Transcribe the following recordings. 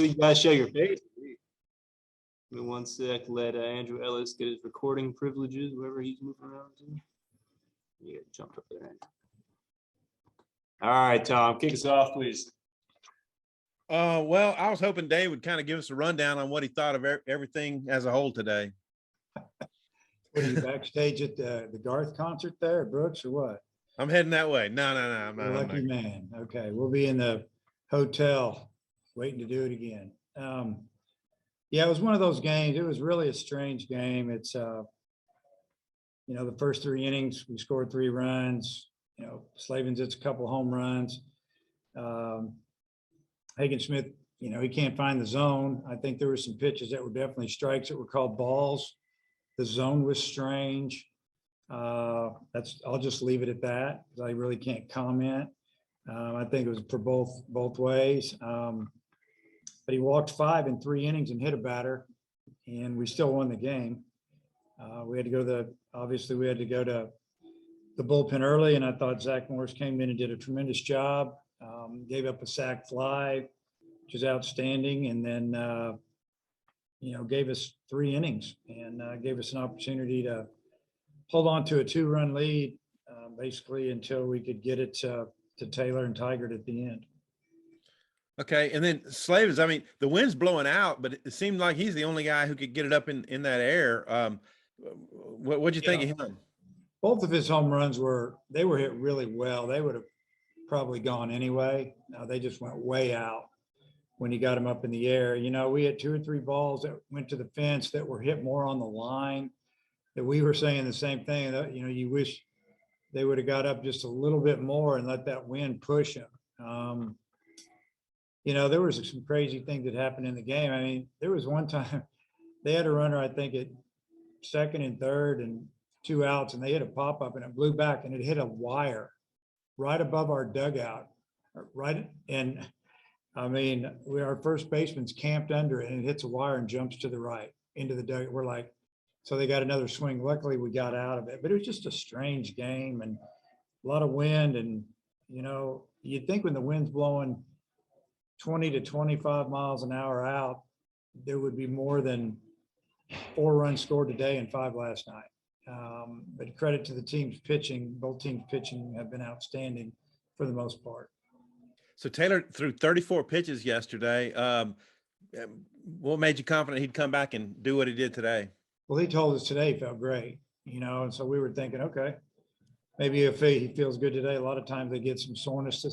you guys show your face. Give me one sec. Let Andrew Ellis get his recording privileges, wherever he's moving around to. Yeah, jumped up there. All right, Tom, kick us off, please. Well, I was hoping Dave would kind of give us a rundown on what he thought of everything as a whole today. What are you backstage at the Garth concert there, Brooks, or what? I'm heading that way. No. You're a lucky man. Okay, we'll be in the hotel waiting to do it again. Yeah, it was one of those games. It was really a strange game. It's the first 3 innings, we scored 3 runs. Slavens hits a couple home runs. Hagen Smith, he can't find the zone. I think there were some pitches that were definitely strikes that were called balls. The zone was strange. I'll just leave it at that because I really can't comment. I think it was for both ways. But he walked 5 in 3 innings and hit a batter, and we still won the game. We had to go to the bullpen early, and I thought Zach Morris came in and did a tremendous job. Gave up a sac fly, which is outstanding, and then gave us 3 innings and gave us an opportunity to hold on to a 2-run lead, basically until we could get it to Taylor and Tigert at the end. Okay, and then Slavens, I mean, the wind's blowing out, but it seemed like he's the only guy who could get it up in that air. What'd you think of him? Both of his home runs were hit really well. They would have probably gone anyway. They just went way out when he got them up in the air. We had 2 or 3 balls that went to the fence that were hit more on the line, that we were saying the same thing. You wish they would have got up just a little bit more and let that wind push him. There was some crazy things that happened in the game. I mean, there was one time they had a runner, I think, at second and third and 2 outs, and they hit a pop-up and it blew back and it hit a wire right above our dugout. Right. And I mean, our first baseman's camped under it and it hits a wire and jumps to the right into the dugout. We're like, so they got another swing. Luckily, we got out of it, but it was just a strange game and a lot of wind. And, you'd think when the wind's blowing 20 to 25 miles an hour out, there would be more than 4 runs scored today and 5 last night. But credit to the team's pitching. Both teams' pitching have been outstanding for the most part. So Taylor threw 34 pitches yesterday. What made you confident he'd come back and do what he did today? Well, he told us today he felt great, and so we were thinking, okay, maybe if he feels good today. A lot of times they get some soreness,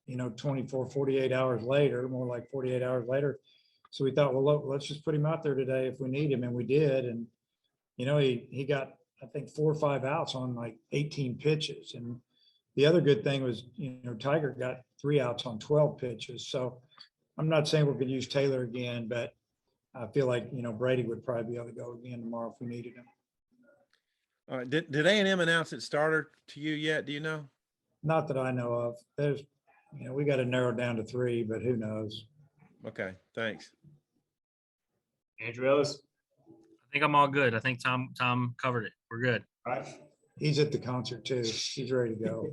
24, 48 hours later, more like 48 hours later. So we thought, well, let's just put him out there today if we need him, and we did. And, he got, I think, 4 or 5 outs on like 18 pitches. And the other good thing was, Tigert got 3 outs on 12 pitches. So I'm not saying we're going to use Taylor again, but I feel like, Brady would probably be able to go again tomorrow if we needed him. All right. Did A&M announce its starter to you yet? Do you know? Not that I know of. There's, we got to narrow down to 3, but who knows? Okay. Thanks. Andrew Ellis. I think I'm all good. I think Tom covered it. We're good. All right. He's at the concert too. He's ready to go.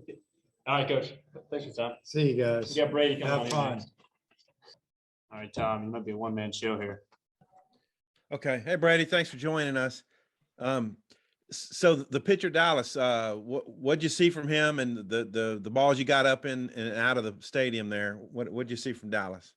All right, Coach. Thanks for your time. See you guys. We got Brady coming on. Have fun. All right, Tom, you might be a one-man show here. Okay. Hey, Brady, thanks for joining us. So the pitcher Dallas, what'd you see from him and the balls you got up in and out of the stadium there? What'd you see from Dallas?